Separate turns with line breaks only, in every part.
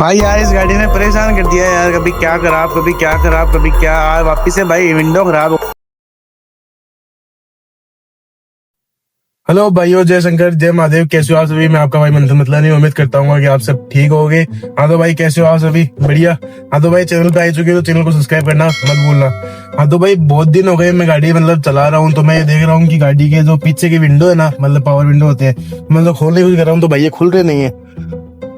भाई यार इस गाड़ी ने परेशान कर दिया यार। कभी क्या खराब, कभी क्या खराब, कभी क्या। वापिस से भाई विंडो खराब।
हेलो भाइयों, जय शंकर, जय महादेव। कैसे हो आप सभी? मैं आपका भाई मंथन मतलानी उम्मीद करता हूँ कि आप सब ठीक होगे। हाँ तो भाई, कैसे हो आप सभी? बढ़िया। हाँ तो भाई, चैनल पे आ चुके हो तो चैनल को सब्सक्राइब करना मत भूलना। हाँ तो भाई, बहुत दिन हो गए मैं गाड़ी चला रहा हूँ, तो मैं ये देख रहा हूँ कि गाड़ी के जो पीछे की विंडो है ना, पावर विंडो होते हैं, मैं खोलने की कोशिश कर रहा हूँ तो भाई ये खुल रहे नहीं है।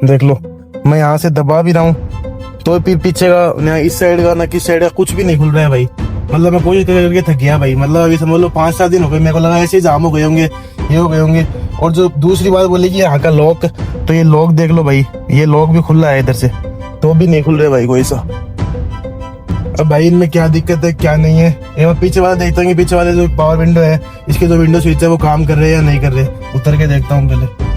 देख लो, मैं यहाँ से दबा भी रहा हूँ तो फिर पीछे का ना इस साइड का ना किस साइड का कुछ भी नहीं खुल रहा है भाई। मैं कोशिश करके थक गया भाई। अभी समझ लो 5-7 दिन हो गए, मेरे को लगा ऐसे ही जाम हो गए होंगे, ये हो गए होंगे। और जो दूसरी बात बोली कि यहाँ का लॉक, तो ये लॉक देख लो भाई, ये लॉक भी खुल रहा है इधर से, तो भी नहीं खुल रहा भाई कोई सा। अब भाई इनमें क्या दिक्कत है क्या नहीं है, ये मैं पीछे वाला देखता हूँ कि पीछे वाले जो पावर विंडो है, इसके जो विंडो स्विच है वो काम कर रहे हैं या नहीं कर रहे, उतर के देखता हूँ पहले।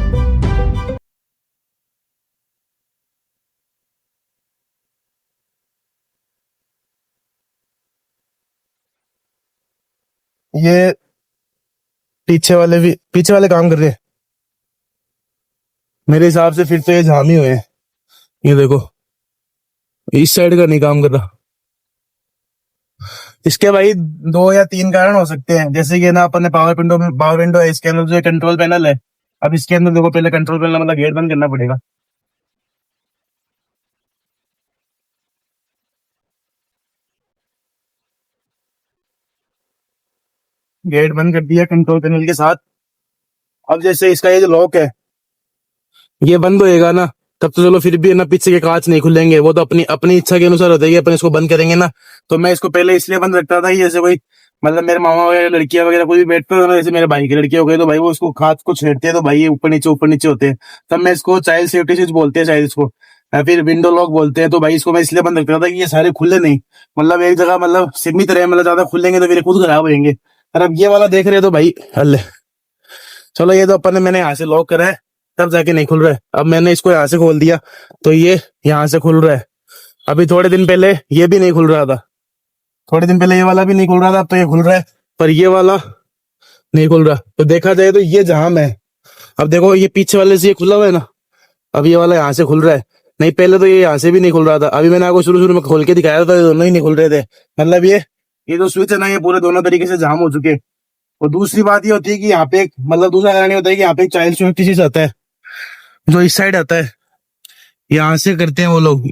ये पीछे वाले काम कर रहे हैं मेरे हिसाब से, फिर तो ये जाम ही हुए हैं। ये देखो, इस साइड का नहीं काम कर रहा। इसके भाई 2 या 3 कारण हो सकते हैं। जैसे कि ना अपन ने पावर विंडो है, इसके अंदर जो कंट्रोल पैनल है, अब इसके अंदर देखो, पहले कंट्रोल पैनल गेट बंद करना पड़ेगा। गेट बंद कर दिया कंट्रोल पैनल के साथ। अब जैसे इसका ये जो लॉक है, ये बंद होएगा ना, तब तो चलो फिर भी है ना, पीछे के कांच नहीं खुलेंगे, वो तो अपनी अपनी इच्छा के अनुसार होता है कि अपन इसको बंद करेंगे ना। तो मैं इसको पहले इसलिए बंद रखता था कि जैसे कोई मेरे मामा वगैरह लड़कियां वगैरह कोई भी बैठते हो ना, जैसे मेरे भाई की लड़की हो गई, तो भाई वो उसको कांच को छेड़ते हैं तो भाई ये ऊपर नीचे होते हैं। तब मैं इसको चाइल्ड सेफ्टी स्विच बोलते हैं शायद इसको, या फिर विंडो लॉक बोलते हैं। तो भाई इसको मैं इसलिए बंद रखता था कि ये सारे खुले नहीं, एक जगह सीमित रहे, ज्यादा खुलेंगे तो फिर खुद खराब होंगे। और अब ये वाला देख रहे हो तो भाई हल, चलो ये तो अपन ने मैंने यहाँ से लॉक करा है, तब जाके नहीं खुल रहा है। अब मैंने इसको यहाँ से खोल दिया तो ये यहाँ से खुल रहा है। अभी थोड़े दिन पहले ये भी नहीं खुल रहा था, थोड़े दिन पहले ये वाला भी नहीं खुल रहा था, अब तो ये खुल रहा है, पर ये वाला नहीं खुल रहा। तो देखा जाए तो ये जाम है। अब देखो, ये पीछे वाले से ये खुला हुआ है ना, अब ये वाला यहाँ से खुल रहा है। नहीं, पहले तो ये यहाँ से भी नहीं खुल रहा था। अभी मैंने आपको शुरू शुरू में खोल के दिखाया था, ये दोनों ही नहीं खुल रहे थे। ये जो स्विच है ना, ये पूरे दोनों तरीके से जाम हो चुके हैं। और दूसरी बात ये होती है कि यहाँ पे एक दूसरा कारण ये होता है कि यहाँ पे एक चाइल्ड सेफ्टी चीज आता है, जो इस साइड आता है, यहाँ से करते हैं वो लोग,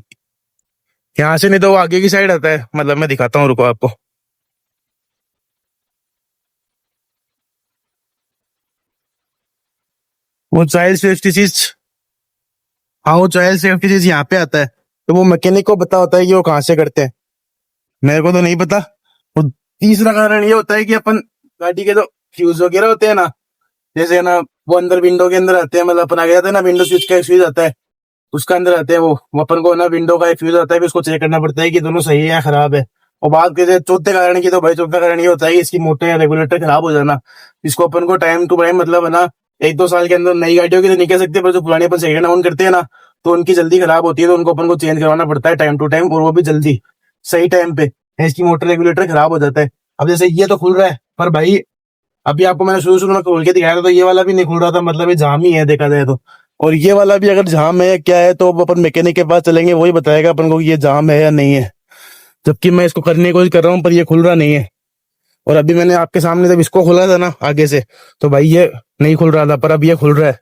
यहाँ से नहीं तो वो आगे की साइड आता है। मैं दिखाता हूँ, रुको आपको। वो चाइल्ड सेफ्टी चीज, हाँ वो चाइल्ड सेफ्टी चीज यहाँ पे आता है। तो वो मैकेनिक को पता होता है कि वो कहाँ से करते हैं, मेरे को तो नहीं पता। वो तीसरा कारण ये होता है कि अपन गाड़ी के जो फ्यूज वगैरह होते हैं ना, जैसे ना वो अंदर विंडो के अंदर आते हैं, अपन आगे जाते हैं ना, विंडो स्विच का स्विच आता है, उसका अंदर आते हैं वो अपन को ना विंडो का एक फ्यूज आता है, फिर उसको चेक करना पड़ता है कि दोनों सही है या खराब है। और बात करें चौथे कारण की, तो भाई चौथा कारण ये होता है कि इसकी मोटर या रेगुलेटर खराब हो जाना। इसको अपन को टाइम टू टाइम है ना, 1-2 साल के अंदर, नई गाड़ियों की तो नहीं कह सकते, पर जो पुरानी अपन सेकेंड ओन करते हैं ना, तो उनकी जल्दी खराब होती है, तो उनको अपन को चेंज करवाना पड़ता है टाइम टू टाइम, और वो भी जल्दी, सही टाइम पे। इसकी मोटर रेगुलेटर खराब हो जाता है। अब जैसे ये तो खुल रहा है, पर भाई अभी आपको मैंने शुरू शुरू में खोल के दिखाया था, तो ये वाला भी नहीं खुल रहा था, ये जाम ही है देखा जाए तो। और ये वाला भी अगर जाम है क्या है, तो अपन मैकेनिक के पास चलेंगे, वही बताएगा अपन को कि ये जाम है या नहीं है। जबकि मैं इसको करने की कोशिश कर रहा हूँ, पर ये खुल रहा नहीं है। और अभी मैंने आपके सामने जब इसको खोला था ना आगे से, तो भाई ये नहीं खुल रहा था, पर अब ये खुल रहा है।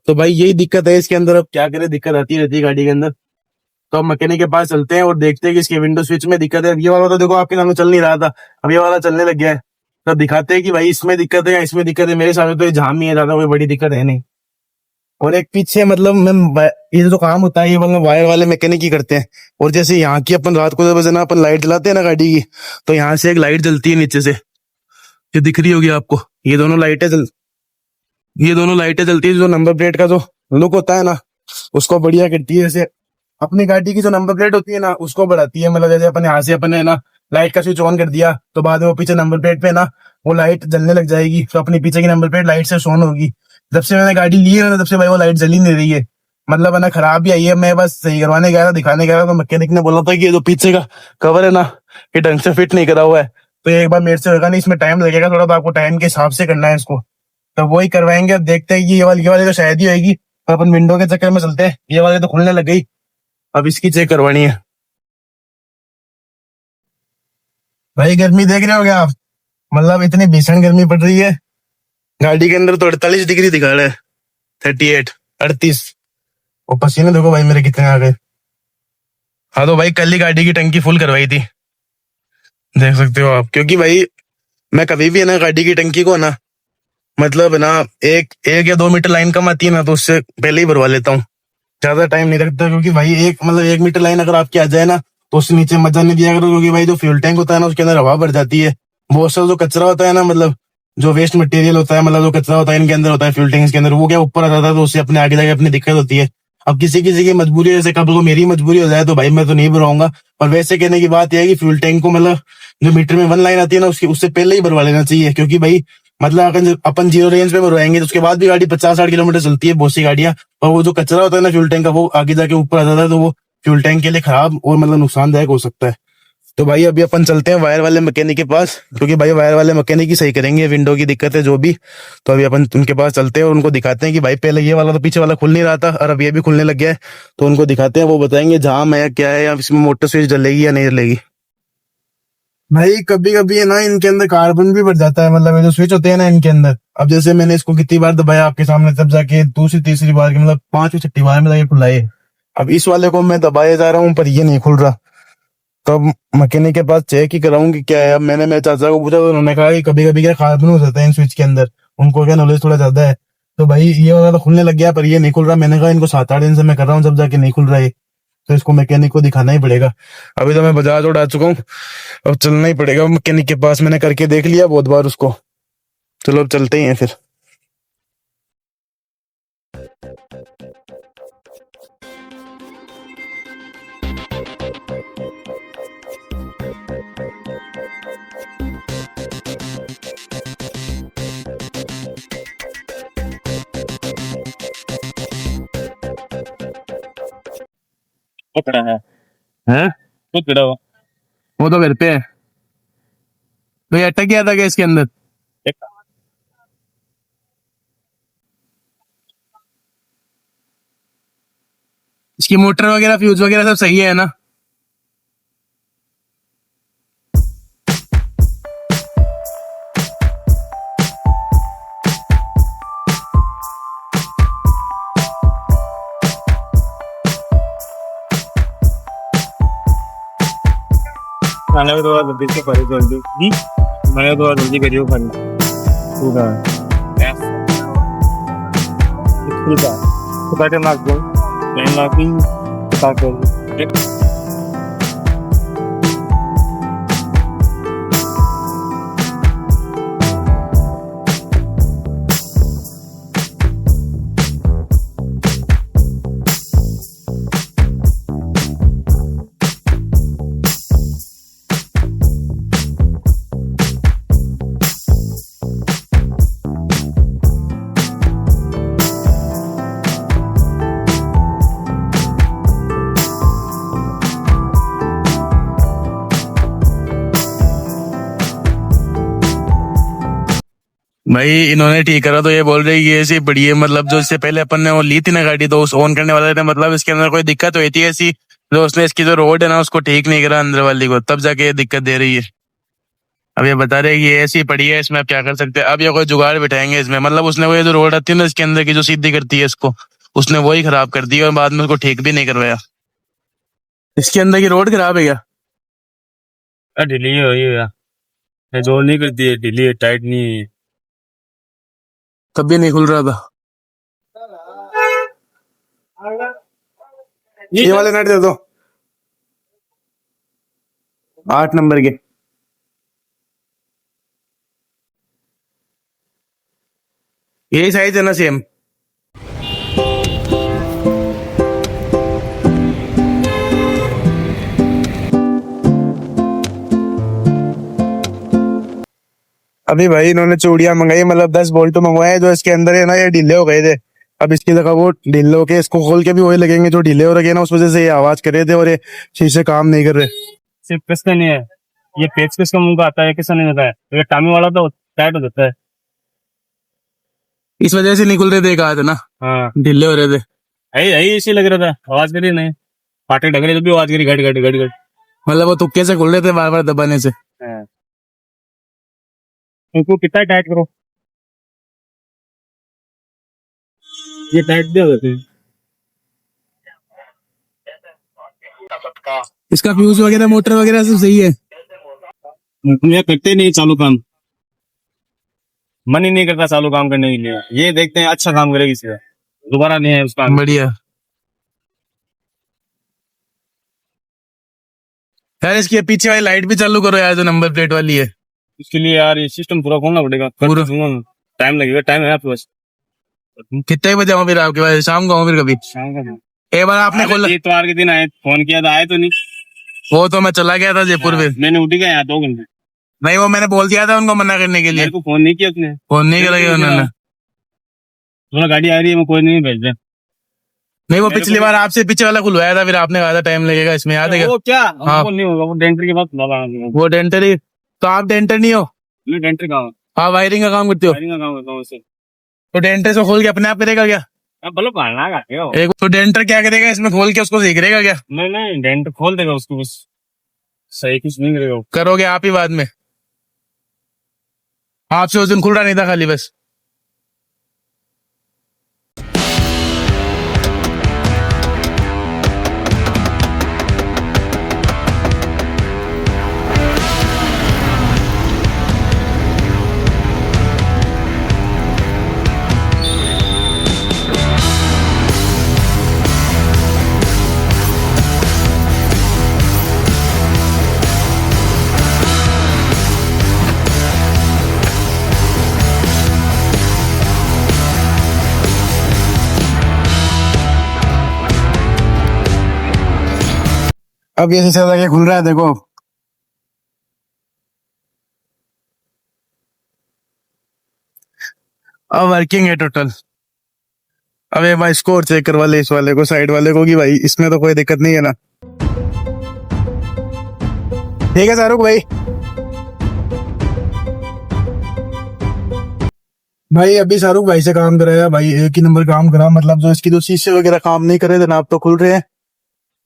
तो भाई यही दिक्कत है इसके अंदर। अब क्या करे, दिक्कत आती रहती है गाड़ी के अंदर। तो हम मैकेनिक के पास चलते हैं और देखते हैं कि इसके विंडो स्विच में दिक्कत है। अब ये वाला तो देखो आपके सामने चल नहीं रहा था, अब ये वाला चलने लग गया है। तो दिखाते हैं कि भाई इसमें दिक्कत है या इसमें दिक्कत है। मेरे सामने तो ये जाम ही है, ज्यादा कोई बड़ी दिक्कत है नहीं। और एक पीछे मैं ये जो काम होता है ये वायर वाले मैकेनिक ही करते हैं। और जैसे यहाँ की अपन रात को जब ना अपन लाइट जलाते हैं ना गाड़ी की, तो यहाँ से एक लाइट जलती है नीचे से, ये दिख रही होगी आपको। ये दोनों लाइटें जलती है, जो नंबर प्लेट का जो लुक होता है ना, उसको बढ़िया करती है। जैसे अपनी गाड़ी की जो नंबर प्लेट होती है ना, उसको बढ़ाती है। जैसे अपन यहाँ से अपन है ना लाइट का स्विच ऑन कर दिया, तो बाद में वो पीछे नंबर प्लेट पे ना वो लाइट जलने लग जाएगी, तो अपनी पीछे की नंबर प्लेट लाइट से ऑन होगी। जब से मैंने गाड़ी ली है ना, तब से भाई वो लाइट जल ही नहीं रही है। है ना, खराब भी आई है। मैं बस सही करवाने गया था, दिखाने गया था, तो मैकेनिक ने बोला था कि ये जो पीछे का कवर है ना, ये ढंग से फिट नहीं करा हुआ है। तो ये एक बार मेरे से होगा नहीं, इसमें टाइम लगेगा थोड़ा, तो आपको टाइम के हिसाब से करना है इसको। तो वही करवाएंगे। अब देखते हैं कि ये वाली तो शायद ही होगी। पर अपन विंडो के चक्कर में चलते हैं, ये वाली तो खुलने लग गई। अब इसकी चेक करवानी है। भाई गर्मी देख रहे हो क्या आप? मतलब इतनी भीषण गर्मी पड़ रही है। गाड़ी के अंदर तो 48 डिग्री दिखा रहा है, 38, 38। और पसीने देखो भाई मेरे कितने आ गए। हाँ तो भाई कल ही गाड़ी की टंकी फुल करवाई थी, देख सकते हो आप। क्योंकि भाई मैं कभी भी है ना गाड़ी की टंकी को ना, मतलब ना एक एक या 2 मीटर लाइन कम आती है ना, तो उससे पहले ही भरवा लेता हूँ। ज्यादा टाइम नहीं रखता, क्योंकि भाई एक मतलब 1 मीटर लाइन अगर आपकी आ जाए ना, तो उससे नीचे मजा नहीं दिया करो। क्योंकि भाई जो फ्यूल टैंक होता है ना, उसके अंदर हवा भर जाती है। बहुत सा जो कचरा होता है ना, मतलब जो वेस्ट मटेरियल होता है, मतलब जो कचरा होता है इनके अंदर होता है फ्यूल टैंक के अंदर, वो क्या ऊपर आ जाता है, तो उससे अपने आगे जाके अपनी दिक्कत होती है। अब किसी किसी की मजबूरी है, जैसे कब को मेरी मजबूरी हो जाए तो भाई मैं तो नहीं भरवाऊंगा। पर वैसे कहने की बात यह है कि फ्यूल टैंक को मतलब जो मीटर में 1 लाइन आती है ना, उसकी उससे पहले ही भरवा लेना चाहिए। क्योंकि भाई मतलब अगर अपन 0 रेंज पे भरवाएंगे तो उसके बाद भी गाड़ी 50-60 किलोमीटर चलती है, बहुत सी गाड़ियां। और वो जो कचरा होता है ना फ्यूल टैंक का, वो आगे जाके ऊपर आ जाता है, तो वो फ्यूल टैंक के लिए खराब और मतलब नुकसानदायक हो सकता है। तो भाई अभी अपन चलते हैं वायर वाले मैकेनिक के पास, क्योंकि भाई वायर वाले मैकेनिक ही सही करेंगे विंडो की दिक्कत है जो भी। तो अभी अपन उनके पास चलते हैं और उनको दिखाते हैं कि भाई पहले ये वाला तो पीछे वाला खुल नहीं रहा था और अब ये भी खुलने लग गया है। तो उनको दिखाते हैं, वो बताएंगे जाम है क्या है, या इसमें मोटर स्विच जलेगी या नहीं जलेगी। भाई कभी कभी है ना इनके अंदर कार्बन भी बढ़ जाता है, मतलब ये जो स्विच होते हैं ना इनके अंदर। अब जैसे मैंने इसको कितनी बार दबाया आपके सामने, तब जाके दूसरी तीसरी बार की मतलब 5वीं 6ठी बार में जाके खुला है। अब इस वाले को मैं दबाए जा रहा हूँ पर ये नहीं खुल रहा। तो अब मैकेनिक के पास चेक ही कराऊंगी क्या है। अब मैंने मेरे चाचा को पूछा तो उन्होंने कहा कि कभी कभी क्या कार्बन हो जाता है इन स्विच के अंदर, उनको क्या नॉलेज थोड़ा ज्यादा है। तो भाई ये वाला तो खुलने लग गया पर ये नहीं खुल रहा। मैंने कहा इनको 7-8 दिन से मैं कर रहा हूँ, जब जाके नहीं खुल रहा है, तो इसको मैकेनिक को दिखाना ही पड़ेगा। अभी तो मैं बाजार उड़ा चुका हूँ, अब चलना ही पड़ेगा मैकेनिक के पास। मैंने करके देख लिया बहुत बार उसको। चलो अब चलते ही हैं फिर।
पकड़ा है
हैं?
खुद खड़ा हुआ
वो तो घर पे है। तो ये अटक गया था क्या इसके अंदर?
एक
इसकी मोटर वगैरह फ्यूज वगैरह सब सही है ना?
खाने को थोड़ा जल्दी से करो जल्दी जी मैंने थोड़ा जल्दी करियो खाने पूरा यस खुलता तो बैठे नाक दो मैं नाकी बता कर एक
भाई इन्होंने ठीक करा तो ये बोल रहे ये ऐसी पड़ी है, मतलब जो इससे पहले अपन ने वो ली थी ना गाड़ी, तो उस ऑन करने वाले थे, मतलब इसके अंदर कोई दिक्कत हुई थी ऐसी, जो उसने इसकी जो रोड है ना उसको ठीक नहीं करा अंदर वाली को, तब जाके ये दिक्कत दे रही है। अब ये बता रहे ये ऐसी पड़ी है, इसमें अब क्या कर सकते हैं। अब ये कोई जुगाड़ बिठाएंगे इसमें, मतलब उसने वो ये जो रोड आती है ना इसके अंदर की जो सीधी करती है इसको, उसने वही खराब कर दी और बाद में उसको ठीक भी नहीं करवाया। इसके अंदर की रोड खराब है क्या?
ढीली हो ये जोर नहीं करती है ढीली है टाइट नहीं है
तब भी नहीं खुल रहा था। ये वाले नट दे दो, 8 नंबर के। यही साइज है ना सेम? अभी भाई इन्होंने चूड़ियां मंगाई, मतलब 10 बोल्ट मंगवाए, जो इसके अंदर है ना ये ढीले हो गए थे। अब इसकी जगह वो ढीले होके इसको खोल के भी वही लगेंगे जो ढीले हो रखे हैं ना, उस वजह से ये आवाज कर रहे थे और ये शीशे काम नहीं कर रहे।
सिर्फ किसका नहीं है ये पेच किसका मुंह का आता है किसका नहीं आता है ये टामी वाला तो टाइट हो जाता है
इस वजह से निकल रहे थे, कहा था ना
हाँ
ढीले हो रहे थे।
यही यही इसी लग रहा था आवाज करी नहीं फाटे ढक रहे जब भी आवाज करी घट घट घट घट।
मतलब वो तुक्के से खुल रहे थे बार बार दबाने से।
उसको कितना टाइट करो, ये टाइट भी हो जाते हैं।
इसका फ्यूज वगैरह मोटर वगैरह सब सही है।
ये करते नहीं चालू काम, मन ही नहीं करता चालू काम करने के लिए। ये देखते हैं अच्छा काम करेगी इससे, दोबारा नहीं है उसका।
बढ़िया यार। इसकी पीछे वाली लाइट भी चालू करो यार, जो नंबर प्लेट वाली है।
इसके लिए यार ये सिस्टम पूरा खोलना पड़ेगा,
पूरा
टाइम लगेगा। टाइम है आपके पास?
कितने बजे आऊँ फिर आपके पास? शाम को आऊँ फिर कभी?
शाम का
एक बार आपने खोला,
इतवार के दिन आए, फोन किया था, आए तो नहीं।
वो तो मैं चला गया था जयपुर में।
मैंने उठी गया 2 घंटे।
नहीं वो मैंने बोल दिया था उनको मना करने के लिए।
मेरे को फोन नहीं किया उसने,
फोन नहीं करा उन्होंने।
थोड़ा गाड़ी आ रही है, मैं कोई नहीं भेज रहा।
नहीं वो पिछली बार आपसे पीछे वाला खुलवाया था, फिर आपने कहा था टाइम लगेगा इसमें, याद है क्या?
वो क्या
हाँ।
वो नहीं होगा, वो डेंटर के बाद खुला।
वो डेंटर ही तो आप डेंटर नहीं हो?
मैं डेंटर का हूँ,
हाँ वायरिंग का काम करते हो।
वायरिंग का काम करता हूँ उससे।
तो डेंटर से खोल के अपने आप करेगा क्या?
अब बल्ब पालना का हो।
एक तो डेंटर क्या करेगा इसमें खोल के, उसको सही करेगा क्या?
नहीं डेंटर खोल देगा उसको, बस सही कुछ नहीं करेगा वो।
करोगे आप ही बाद में। आपसे उस दिन खुल रहा नहीं था खाली बस। अब ये शीशा लगे खुल रहा है, देखो। अब वर्किंग है टोटल। अब ये भाई स्कोर चेक करवा ले इस वाले को, साइड वाले को, कि भाई इसमें तो कोई दिक्कत नहीं है ना। ठीक है शाहरुख भाई। भाई अभी शाहरुख भाई से काम कराया भाई, एक ही नंबर काम करा। मतलब जो इसकी जो शीशे वगैरह काम नहीं करे थे ना, अब तो खुल रहे हैं।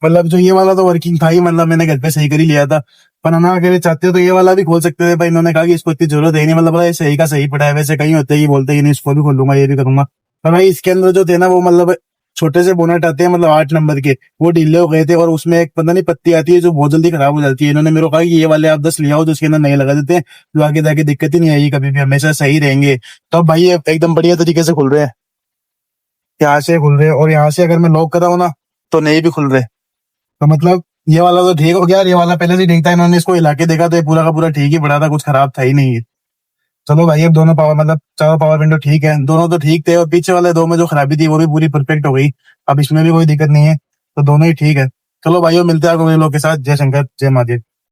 मतलब जो ये वाला तो वर्किंग था ही, मतलब मैंने घर पे सही कर ही लिया था। पर ना अगर चाहते हो तो ये वाला भी खोल सकते थे भाई। इन्होंने कहा कि इसको इतनी जरूरत है नहीं, मतलब भाई सही का सही पड़ा है। वैसे कहीं होते ही बोलते ही नहीं, इसको भी खोलूंगा, ये भी करूंगा। पर भाई इसके अंदर जो थे ना, वो मतलब छोटे से बोनट आते हैं, मतलब 8 नंबर के, वो ढीले हो गए थे। और उसमें एक पता नहीं पत्ती आती है जो बहुत जल्दी खराब हो जाती है। इन्होंने मेरे को कहा कि ये वाले आप 10 ले आओ, जो उसके अंदर नहीं लगा देते हैं, जो आगे जाके दिक्कत ही नहीं आएगी, कभी भी हमेशा सही रहेंगे। तो अब भाई ये एकदम बढ़िया तरीके से खुल रहे हैं। यहाँ से खुल रहे हैं, और यहाँ से अगर मैं लॉक कराऊं ना तो नहीं भी खुल रहे। तो मतलब ये वाला तो ठीक हो गया, ये वाला पहले से ठीक था। इन्होंने इसको हिला के देखा तो ये पूरा का पूरा ठीक ही पड़ा था, कुछ खराब था ही नहीं है। चलो भाई अब दोनों पावर, मतलब चारों पावर विंडो ठीक है, दोनों तो ठीक थे। और पीछे वाले 2 में जो खराबी थी वो भी पूरी परफेक्ट हो गई। अब इसमें भी कोई दिक्कत नहीं है, तो दोनों ही ठीक है। चलो भाइयों मिलते हैं अगले लोग के साथ। जय शंकर, जय महादेव।